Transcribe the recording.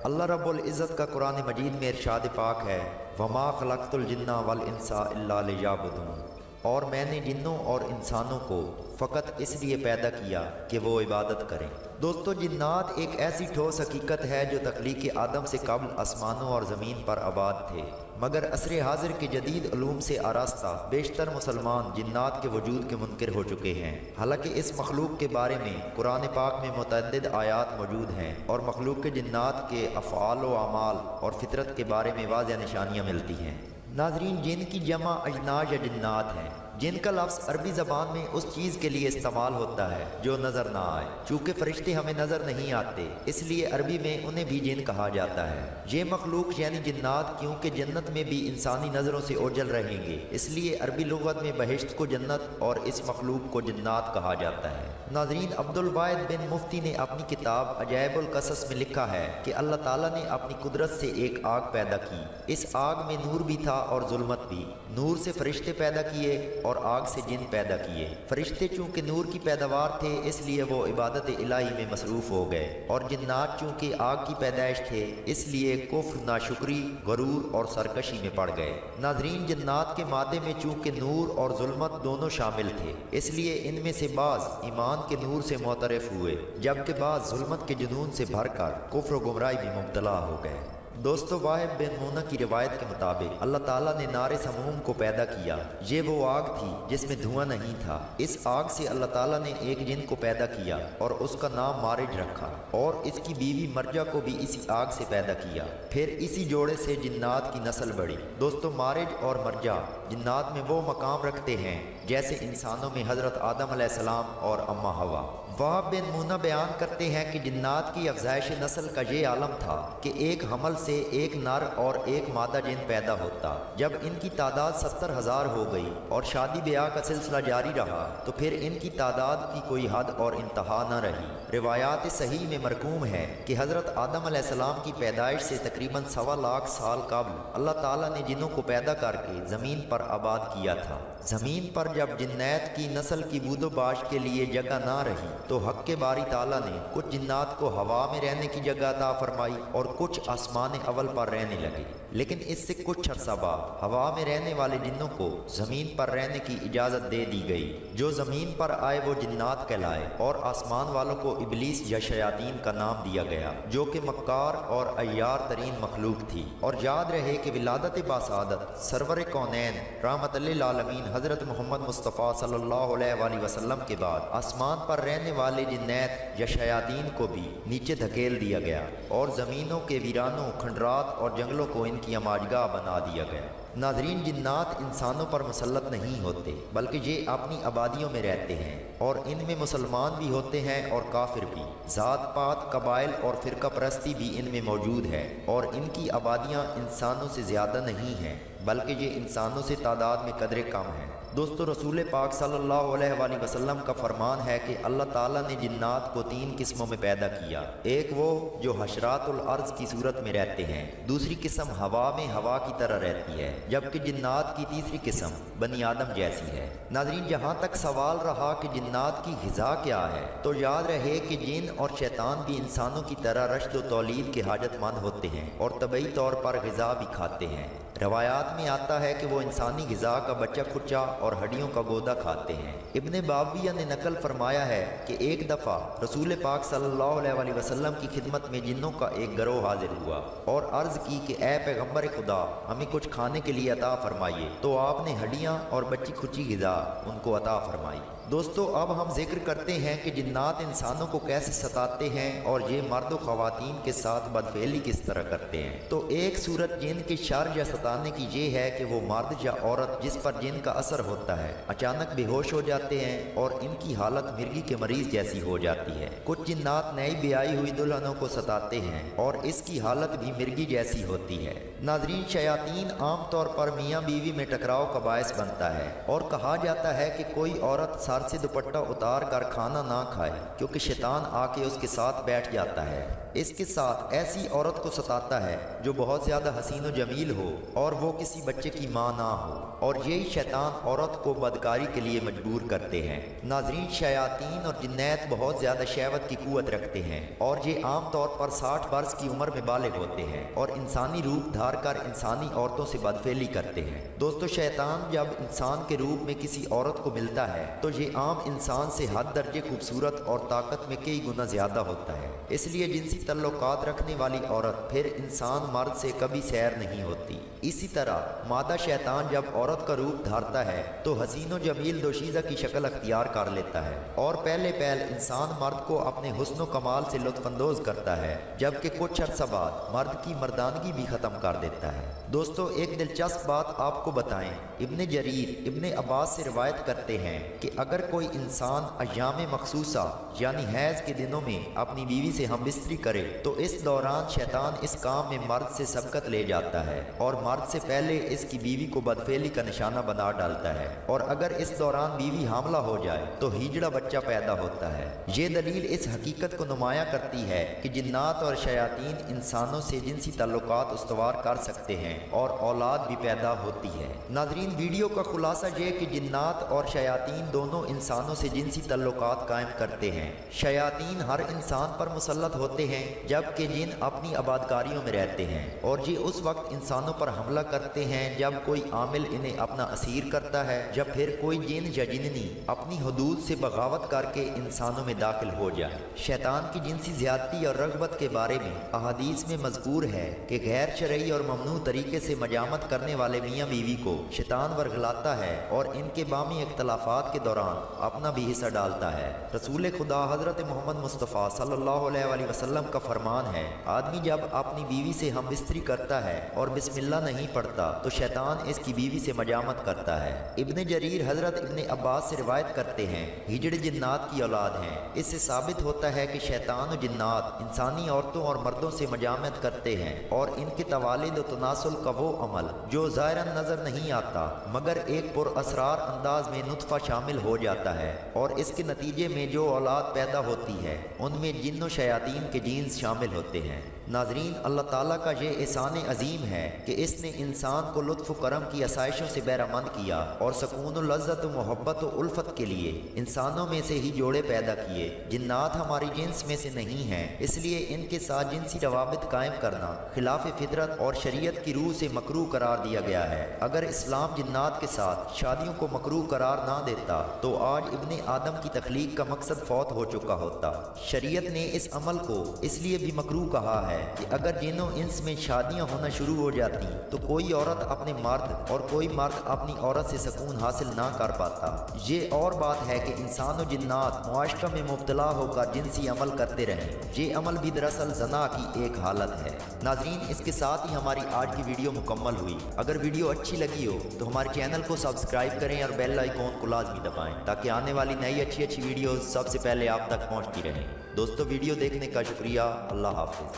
اللہ رب العزت کا قرآن مجید میں ارشاد پاک ہے، وَمَا خَلَقْتُ الْجِنَّ وَالْإِنسَ إِلَّا لِيَعْبُدُونِ، اور میں نے جنوں اور انسانوں کو فقط اس لیے پیدا کیا کہ وہ عبادت کریں۔ دوستو، جنات ایک ایسی ٹھوس حقیقت ہے جو تخلیق آدم سے قبل آسمانوں اور زمین پر آباد تھے، مگر عصر حاضر کے جدید علوم سے آراستہ بیشتر مسلمان جنات کے وجود کے منکر ہو چکے ہیں۔ حالانکہ اس مخلوق کے بارے میں قرآن پاک میں متعدد آیات موجود ہیں اور مخلوق کے جنات کے افعال و اعمال اور فطرت کے بارے میں واضح نشانیاں ملتی ہیں۔ ناظرین، جن کی جمع اجناس یا جنات ہیں، جن کا لفظ عربی زبان میں اس چیز کے لیے استعمال ہوتا ہے جو نظر نہ آئے۔ چونکہ فرشتے ہمیں نظر نہیں آتے، اس لیے عربی میں انہیں بھی جن کہا جاتا ہے۔ یہ مخلوق یعنی جنات کیونکہ جنت میں بھی انسانی نظروں سے اوجھل رہیں گے، اس لیے عربی لغت میں بہشت کو جنت اور اس مخلوق کو جنات کہا جاتا ہے۔ ناظرین، عبدالواحد بن مفتی نے اپنی کتاب عجائب القصص میں لکھا ہے کہ اللہ تعالیٰ نے اپنی قدرت سے ایک آگ پیدا کی۔ اس آگ میں نور بھی تھا اور ظلمت بھی۔ نور سے فرشتے پیدا کیے اور آگ سے جن پیدا کیے۔ فرشتے چونکہ نور کی پیداوار تھے اس لیے وہ عبادت الہی میں مصروف ہو گئے، اور جنات چونکہ آگ کی پیدائش تھے اس لیے کفر، ناشکری، غرور اور سرکشی میں پڑ گئے۔ ناظرین، جنات کے مادے میں چونکہ نور اور ظلمت دونوں شامل تھے، اس لیے ان میں سے بعض ایمان کے نور سے معترف ہوئے، جبکہ بعض ظلمت کے جنون سے بھر کر کفر و گمراہی میں مبتلا ہو گئے۔ دوستو، واحد بن مونہ کی روایت کے مطابق اللہ تعالیٰ نے نار سموم کو پیدا کیا۔ یہ وہ آگ تھی جس میں دھواں نہیں تھا۔ اس آگ سے اللہ تعالیٰ نے ایک جن کو پیدا کیا اور اس کا نام مارج رکھا، اور اس کی بیوی مرجا کو بھی اسی آگ سے پیدا کیا۔ پھر اسی جوڑے سے جنات کی نسل بڑھی۔ دوستو، مارج اور مرجا جنات میں وہ مقام رکھتے ہیں جیسے انسانوں میں حضرت آدم علیہ السلام اور اماں حوا۔ وہب بن مونہ بیان کرتے ہیں کہ جنات کی افزائش نسل کا یہ عالم تھا کہ ایک حمل سے ایک نر اور ایک مادہ جن پیدا ہوتا۔ جب ان کی تعداد 70,000 ہو گئی اور شادی بیاہ کا سلسلہ جاری رہا تو پھر ان کی تعداد کی کوئی حد اور انتہا نہ رہی۔ روایات صحیح میں مرقوم ہے کہ حضرت آدم علیہ السلام کی پیدائش سے تقریباً 1.25 لاکھ سال قبل اللہ تعالیٰ نے جنوں کو پیدا کر کے زمین پر آباد کیا تھا۔ زمین پر جب جنات کی نسل کی بود و باش کے لیے جگہ نہ رہی تو حق کے باری تعالیٰ نے کچھ جنات کو ہوا میں رہنے کی جگہ عطا فرمائی اور کچھ آسمان اول پر رہنے لگے۔ لیکن اس سے کچھ عرصہ بعد ہوا میں رہنے والے جنوں کو زمین پر رہنے کی اجازت دے دی گئی۔ جو زمین پر آئے وہ جنات کہلائے، اور آسمان والوں کو ابلیس یا شیاطین کا نام دیا گیا، جو کہ مکار اور عیار ترین مخلوق تھی۔ اور یاد رہے کہ ولادت باسعادت سرور کونین رحمت للعالمین حضرت محمد مصطفیٰ صلی اللہ علیہ وآلہ وسلم کے بعد آسمان پر رہنے والے جنات یا شیاطین کو بھی نیچے دھکیل دیا گیا، اور زمینوں کے ویرانوں، کھنڈرات اور جنگلوں کو ان کی اماجگاہ بنا دیا گیا۔ ناظرین، جنات انسانوں پر مسلط نہیں ہوتے، بلکہ یہ اپنی آبادیوں میں رہتے ہیں، اور ان میں مسلمان بھی ہوتے ہیں اور کافر بھی۔ ذات پات، قبائل اور فرقہ پرستی بھی ان میں موجود ہے، اور ان کی آبادیاں انسانوں سے زیادہ نہیں ہیں، بلکہ یہ انسانوں سے تعداد میں قدرے کم ہیں۔ دوستو، رسول پاک صلی اللہ علیہ وآلہ وسلم کا فرمان ہے کہ اللہ تعالیٰ نے جنات کو 3 قسموں میں پیدا کیا۔ ایک وہ جو حشرات الارض کی صورت میں رہتے ہیں، دوسری قسم ہوا میں ہوا کی طرح رہتی ہے، جبکہ جنات کی تیسری قسم بنی آدم جیسی ہے۔ ناظرین، جہاں تک سوال رہا کہ جنات کی غذا کیا ہے، تو یاد رہے کہ جن اور شیطان بھی انسانوں کی طرح رشد و تولید کے حاجت مند ہوتے ہیں اور طبعی طور پر غذا بھی کھاتے ہیں۔ روایات میں آتا ہے کہ وہ انسانی غذا کا بچہ کھچا اور ہڈیوں کا گودا کھاتے ہیں۔ ابن باویہ نے نقل فرمایا ہے کہ ایک دفعہ رسول پاک صلی اللہ علیہ وآلہ وسلم کی خدمت میں جنوں کا ایک گروہ حاضر ہوا اور عرض کی کہ اے پیغمبر خدا، ہمیں کچھ کھانے کے لیے عطا فرمائیے، تو آپ نے ہڈیاں اور بچی کھچی غذا ان کو عطا فرمائی۔ دوستو، اب ہم ذکر کرتے ہیں کہ جنات انسانوں کو کیسے ستاتے ہیں اور یہ مرد و خواتین کے ساتھ بدفعلی کس طرح کرتے ہیں۔ تو ایک صورت جن کی شر یا ستانے کی یہ ہے کہ وہ مرد یا عورت جس پر جن کا اثر ہوتا ہے اچانک بے ہوش ہو جاتے ہیں اور ان کی حالت مرغی کے مریض جیسی ہو جاتی ہے۔ کچھ جنات نئی بیائی ہوئی دلہنوں کو ستاتے ہیں اور اس کی حالت بھی مرغی جیسی ہوتی ہے۔ ناظرین، شیاطین عام طور پر میاں بیوی میں ٹکراؤ کا باعث بنتا ہے، اور کہا جاتا ہے کہ کوئی عورت سر سے دوپٹہ اتار کر کھانا نہ کھائے کیونکہ شیطان آ کے اس کے ساتھ بیٹھ جاتا ہے۔ اس کے ساتھ ایسی عورت کو ستاتا ہے جو بہت زیادہ حسین و جمیل ہو اور وہ کسی بچے کی ماں نہ ہو، اور یہی شیطان عورت کو بدکاری کے لیے مجبور کرتے ہیں۔ ناظرین، شیاطین اور جنات بہت زیادہ شہوت کی قوت رکھتے ہیں اور یہ عام طور پر 60 برس کی عمر میں بالغ ہوتے ہیں اور انسانی روپ دھار کر انسانی عورتوں سے بدفعلی کرتے ہیں۔ دوستو، شیطان جب انسان کے روپ میں کسی عورت کو ملتا ہے تو یہ عام انسان سے حد درجے خوبصورت اور طاقت میں کئی گنا زیادہ ہوتا ہے۔ اس لیے جنسی تعلقات رکھنے والی عورت پھر انسان مرد سے کبھی سیر نہیں ہوتی۔ اسی طرح مادہ شیطان جب عورت کا روپ دھارتا ہے تو حسین و جمیل دوشیزہ کی شکل اختیار کر لیتا ہے اور پہلے پہل انسان مرد کو اپنے حسن و کمال سے لطف اندوز کرتا ہے، جبکہ کچھ عرصہ بعد مرد کی مردانگی بھی ختم کر دیتا ہے۔ دوستو، ایک دلچسپ بات آپ کو بتائیں، ابن جریر ابن عباس سے روایت کرتے ہیں کہ اگر کوئی انسان ایام مخصوصہ یعنی حیض کے دنوں میں اپنی بیوی سے ہم بستری کرے تو اس دوران شیطان اس کام میں مرد سے سبقت لے جاتا ہے اور مرد سے پہلے اس کی بیوی کو بدفعلی کا نشانہ بنا ڈالتا ہے، اور اگر اس دوران بیوی حاملہ ہو جائے تو ہیجڑا بچہ پیدا ہوتا ہے۔ یہ دلیل اس حقیقت کو نمایاں کرتی ہے کہ جنات اور شیاطین انسانوں سے جنسی تعلقات استوار کر سکتے ہیں اور اولاد بھی پیدا ہوتی ہے۔ ناظرین، ویڈیو کا خلاصہ یہ کہ جنات اور شیاطین دونوں انسانوں سے جنسی تعلقات قائم کرتے ہیں۔ شیاطین ہر انسان پر مسلط ہوتے ہیں جبکہ جن اپنی آبادکاریوں میں رہتے ہیں، اور یہ اس وقت انسانوں پر حملہ کرتے ہیں جب کوئی عامل انہیں اپنا اسیر کرتا ہے، جب پھر کوئی جن یا جننی اپنی حدود سے بغاوت کر کے انسانوں میں داخل ہو جائے۔ شیطان کی جنسی زیادتی اور رغبت کے بارے میں احادیث میں مذکور ہے کہ غیر شرعی اور ممنوع طریقے سے مجامت کرنے والے میاں بیوی کو شیطان ورغلاتا ہے اور ان کے بامی اختلافات کے دوران اپنا بھی حصہ ڈالتا ہے۔ رسول خدا حضرت محمد مصطفیٰ صلی اللہ علیہ وسلم کا فرمان ہے، آدمی جب اپنی بیوی سے ہم بستری کرتا ہے اور بسم اللہ نہیں پڑھتا تو شیطان اس کی بیوی سے مجامت کرتا ہے۔ ابن جریر حضرت ابن عباس سے روایت کرتے ہیں، ہجڑ جنات کی اولاد ہیں۔ اس سے ثابت ہوتا ہے کہ شیطان و جنات انسانی عورتوں اور مردوں سے مجامت کرتے ہیں اور ان کے توالد و تناسل کا وہ عمل جو ظاہراً نظر نہیں آتا مگر ایک پر اسرار انداز میں نطفہ شامل ہو جاتا ہے، اور اس کے نتیجے میں جو اولاد پیدا ہوتی ہے ان میں جن و شیاطین کے جینز شامل ہوتے ہیں۔ ناظرین، اللہ تعالیٰ کا یہ احسان عظیم ہے کہ اس نے انسان کو لطف و کرم کی آسائشوں سے بہرمند کیا اور سکون و لذت و محبت و الفت کے لیے انسانوں میں سے ہی جوڑے پیدا کیے۔ جنات ہماری جنس میں سے نہیں ہیں، اس لیے ان کے ساتھ جنسی روابط قائم کرنا خلاف فطرت اور شریعت کی روح سے مکروہ قرار دیا گیا ہے۔ اگر اسلام جنات کے ساتھ شادیوں کو مکروہ قرار نہ دیتا تو آج ابن آدم کی تخلیق کا مقصد فوت ہو چکا ہوتا۔ شریعت نے اس عمل کو اس لیے بھی مکروہ کہا ہے کہ اگر جن و انس میں شادیاں ہونا شروع ہو جاتی تو کوئی عورت اپنے مرد اور کوئی مرد اپنی عورت سے سکون حاصل نہ کر پاتا۔ یہ اور بات ہے کہ انسان و جنات معاشرہ میں مبتلا ہو کر جنسی عمل کرتے رہیں، یہ عمل بھی دراصل زنا کی ایک حالت ہے۔ ناظرین، اس کے ساتھ ہی ہماری آج کی ویڈیو مکمل ہوئی۔ اگر ویڈیو اچھی لگی ہو تو ہمارے چینل کو سبسکرائب کریں اور بیل آئیکن کو لازمی دبائیں تاکہ آنے والی نئی اچھی ویڈیوز سب سے پہلے آپ تک پہنچتی رہیں۔ دوستو، ویڈیو دیکھنے کا شکریہ۔ اللہ حافظ۔